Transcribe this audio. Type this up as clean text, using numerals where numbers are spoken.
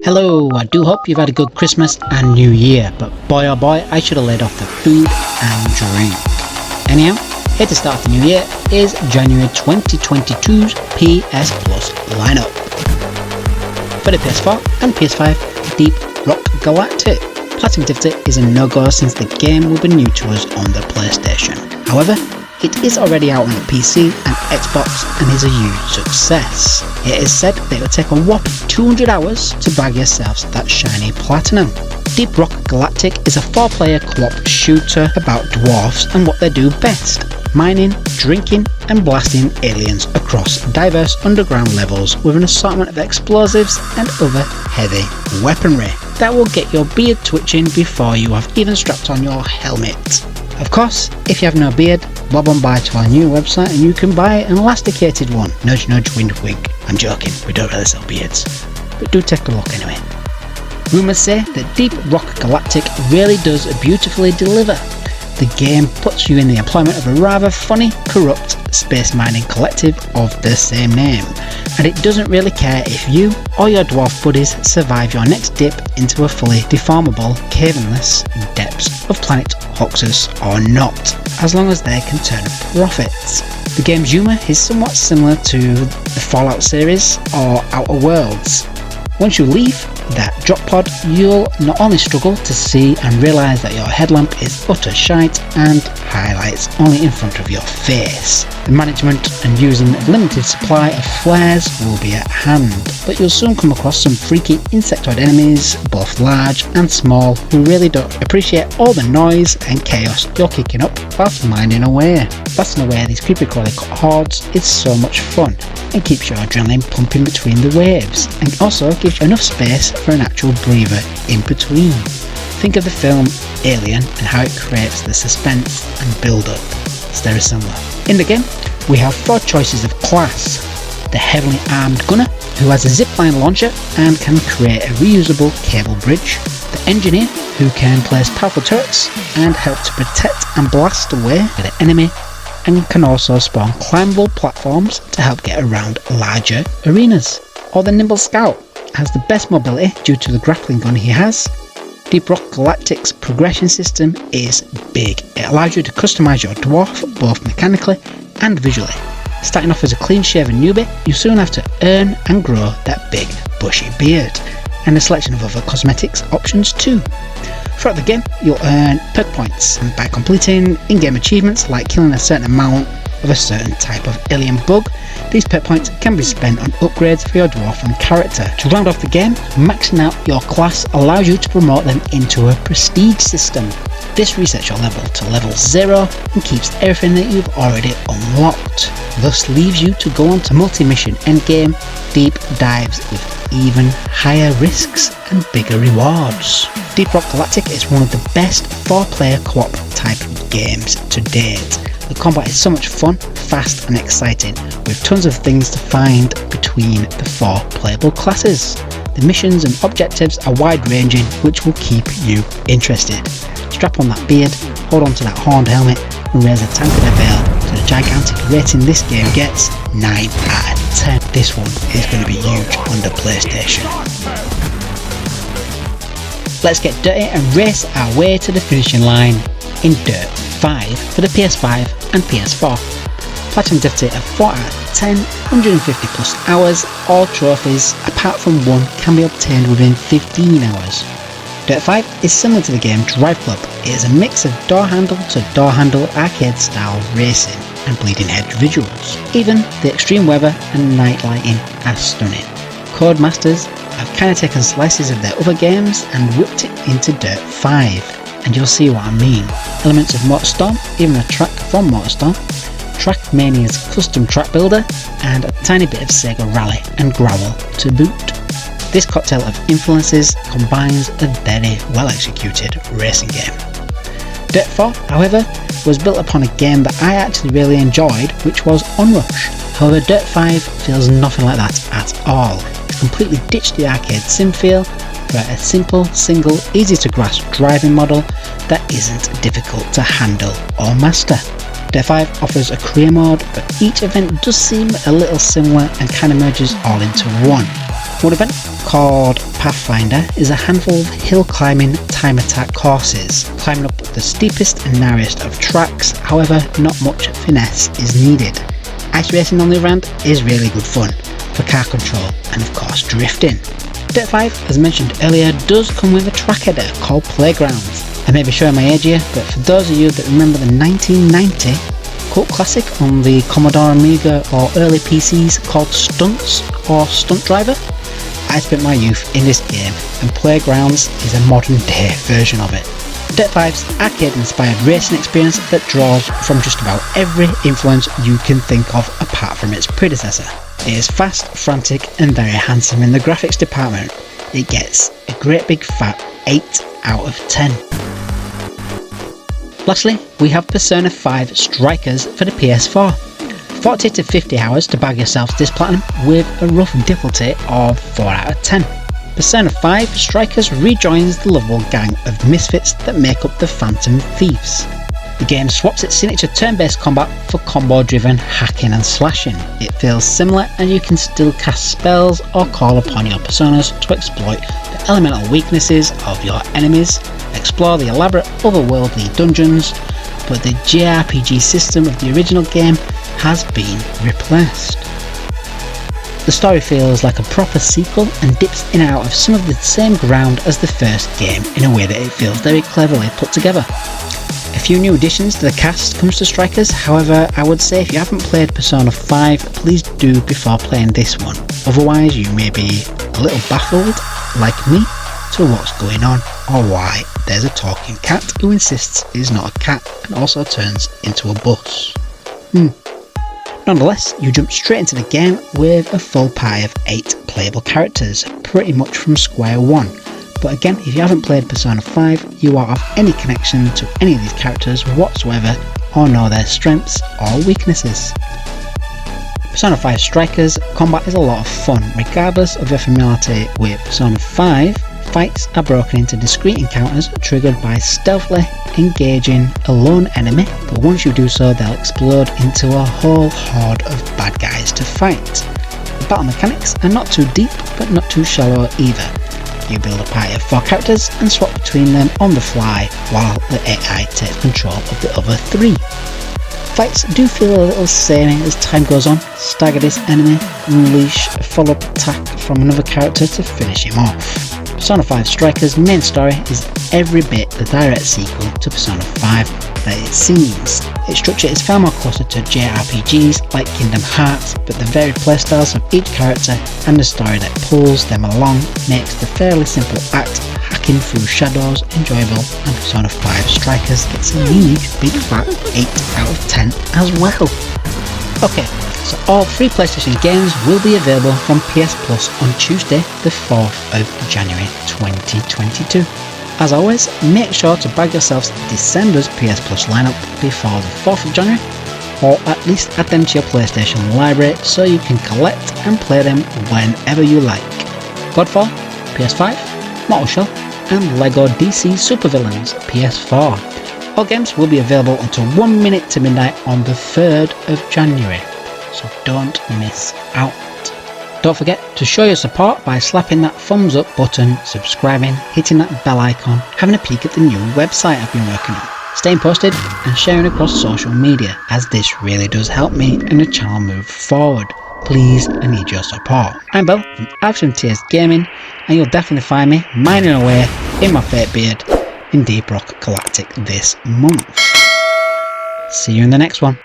Hello, I do hope you've had a good Christmas and New Year, but boy oh boy, I should have laid off the food and drink. Anyhow, here to start the new year is January 2022's PS Plus lineup. For the PS4 and PS5, Deep Rock Galactic. AbsinthTears is a no-go since the game will be new to us on the PlayStation. However, it is already out on the PC and Xbox and is a huge success. It is said that it will take a whopping 200 hours to bag yourselves that shiny platinum. Deep Rock Galactic is a 4-player co-op shooter about dwarfs and what they do best: mining, drinking and blasting aliens across diverse underground levels with an assortment of explosives and other heavy weaponry that will get your beard twitching before you have even strapped on your helmet. Of course, if you have no beard, bob on by to our new website and you can buy an elasticated one. Nudge nudge, wink wink. I'm joking, we don't really sell beards, but do take a look anyway. Rumours say that Deep Rock Galactic really does beautifully deliver. The game puts you in the employment of a rather funny, corrupt space mining collective of the same name, and it doesn't really care if you or your dwarf buddies survive your next dip into a fully deformable, cavenless depths of planet Hoxus or not, as long as they can turn a profit. The game's humour is somewhat similar to the Fallout series or Outer Worlds. Once you leave that drop pod, you'll not only struggle to see and realise that your headlamp is utter shite and highlights only in front of your face. The management and using a limited supply of flares will be at hand, but you'll soon come across some freaky insectoid enemies, both large and small, who really don't appreciate all the noise and chaos you're kicking up whilst mining away. Blasting away these creepy crawly hordes is so much fun and keeps your adrenaline pumping between the waves, and also gives you enough space for an actual breather in between. Think of the film Alien and how it creates the suspense and build-up. It's very similar. In the game, we have 4 choices of class. The heavily armed gunner, who has a zipline launcher and can create a reusable cable bridge. The engineer, who can place powerful turrets and help to protect and blast away the enemy, and can also spawn climbable platforms to help get around larger arenas. Or the nimble scout has the best mobility due to the grappling gun he has. Deep Rock Galactic's progression system is big. It allows you to customise your dwarf both mechanically and visually. Starting off as a clean-shaven newbie, you soon have to earn and grow that big bushy beard, and a selection of other cosmetics options too. Throughout the game, you'll earn perk points by completing in-game achievements like killing a certain amount of a certain type of alien bug. These perk points can be spent on upgrades for your dwarven character. To round off the game, maxing out your class allows you to promote them into a prestige system. This resets your level to level 0 and keeps everything that you've already unlocked. Thus leaves you to go on to multi-mission endgame deep dives with even higher risks and bigger rewards. Deep Rock Galactic is one of the best 4-player co-op type games to date. The combat is so much fun, fast and exciting, with tons of things to find between the 4 playable classes. The missions and objectives are wide-ranging, which will keep you interested. Strap on that beard, hold on to that horned helmet and raise a tank of the veil to the gigantic rating this game gets, 9 out of 10. This one is going to be huge on the PlayStation. Let's get dirty and race our way to the finishing line in Dirt 5 for the PS5 and PS4. AbsinthTears have 4 out of 10, 150 plus hours. All trophies, apart from one, can be obtained within 15 hours. Dirt 5 is similar to the game Drive Club. It is a mix of door handle to door handle arcade style racing and bleeding edge visuals. Even the extreme weather and night lighting are stunning. Codemasters have kind of taken slices of their other games and whipped it into Dirt 5. And you'll see what I mean. Elements of MotorStorm, even a track from MotorStorm, Trackmania's custom track builder, and a tiny bit of Sega Rally and Growl to boot. This cocktail of influences combines a very well executed racing game. Dirt 4, however, was built upon a game that I actually really enjoyed, which was Onrush. However, Dirt 5 feels nothing like that at all. It's completely ditched the arcade sim feel for a simple, single, easy to grasp driving model that isn't difficult to handle or master. Dirt 5 offers a career mode, but each event does seem a little similar and kind of merges all into one. One event, called Pathfinder, is a handful of hill climbing time attack courses, climbing up the steepest and narrowest of tracks. However, not much finesse is needed. Ice racing on the other hand is really good fun for car control and of course drifting. Dirt 5, as mentioned earlier, does come with a track editor called Playgrounds. I may be showing my age here, but for those of you that remember the 1990 cult classic on the Commodore Amiga or early PCs called Stunts or Stunt Driver, I spent my youth in this game, and Playgrounds is a modern day version of it. Dirt 5's arcade-inspired racing experience that draws from just about every influence you can think of apart from its predecessor. It is fast, frantic and very handsome in the graphics department. It gets a great big fat 8 out of 10. Lastly, we have Persona 5 Strikers for the PS4. 40 to 50 hours to bag yourself this platinum with a rough difficulty of 4 out of 10. Persona 5 Strikers rejoins the lovable gang of misfits that make up the Phantom Thieves. The game swaps its signature turn-based combat for combo-driven hacking and slashing. It feels similar and you can still cast spells or call upon your personas to exploit the elemental weaknesses of your enemies, explore the elaborate otherworldly dungeons, but the JRPG system of the original game has been replaced. The story feels like a proper sequel and dips in and out of some of the same ground as the first game in a way that it feels very cleverly put together. A few new additions to the cast comes to Strikers, however I would say if you haven't played Persona 5, please do before playing this one, otherwise you may be a little baffled, like me, to what's going on or why there's a talking cat who insists he's not a cat and also turns into a bus. Nonetheless, you jump straight into the game with a full party of 8 playable characters, pretty much from square one. But again, if you haven't played Persona 5, you are of any connection to any of these characters whatsoever or know their strengths or weaknesses. Persona 5 Strikers combat is a lot of fun, regardless of your familiarity with Persona 5. Fights are broken into discrete encounters triggered by stealthily engaging a lone enemy, but once you do so they'll explode into a whole horde of bad guys to fight. The battle mechanics are not too deep but not too shallow either. You build a party of 4 characters and swap between them on the fly while the AI takes control of the other 3. Fights do feel a little samey as time goes on. Stagger this enemy, unleash a follow-up attack from another character to finish him off. Persona 5 Strikers' main story is every bit the direct sequel to Persona 5 that it seems. Its structure is far more closer to JRPGs like Kingdom Hearts, but the varied playstyles of each character and the story that pulls them along makes the fairly simple act of hacking through shadows enjoyable, and Persona 5 Strikers gets a unique big fat 8 out of 10 as well. Okay, so all 3 PlayStation games will be available from PS Plus on Tuesday the 4th of January 2022. As always, make sure to bag yourselves December's PS Plus lineup before the 4th of January, or at least add them to your PlayStation library so you can collect and play them whenever you like. Godfall, PS5, Mortel Shell, and LEGO DC Supervillains, PS4. All games will be available until 1 minute to midnight on the 3rd of January, so don't miss out. Don't forget to show your support by slapping that thumbs up button, subscribing, hitting that bell icon, having a peek at the new website I've been working on, staying posted and sharing across social media, as this really does help me and the channel move forward. Please, I need your support. I'm Bill from AbsinthTears Gaming, and you'll definitely find me mining away in my fake beard in Deep Rock Galactic this month. See you in the next one.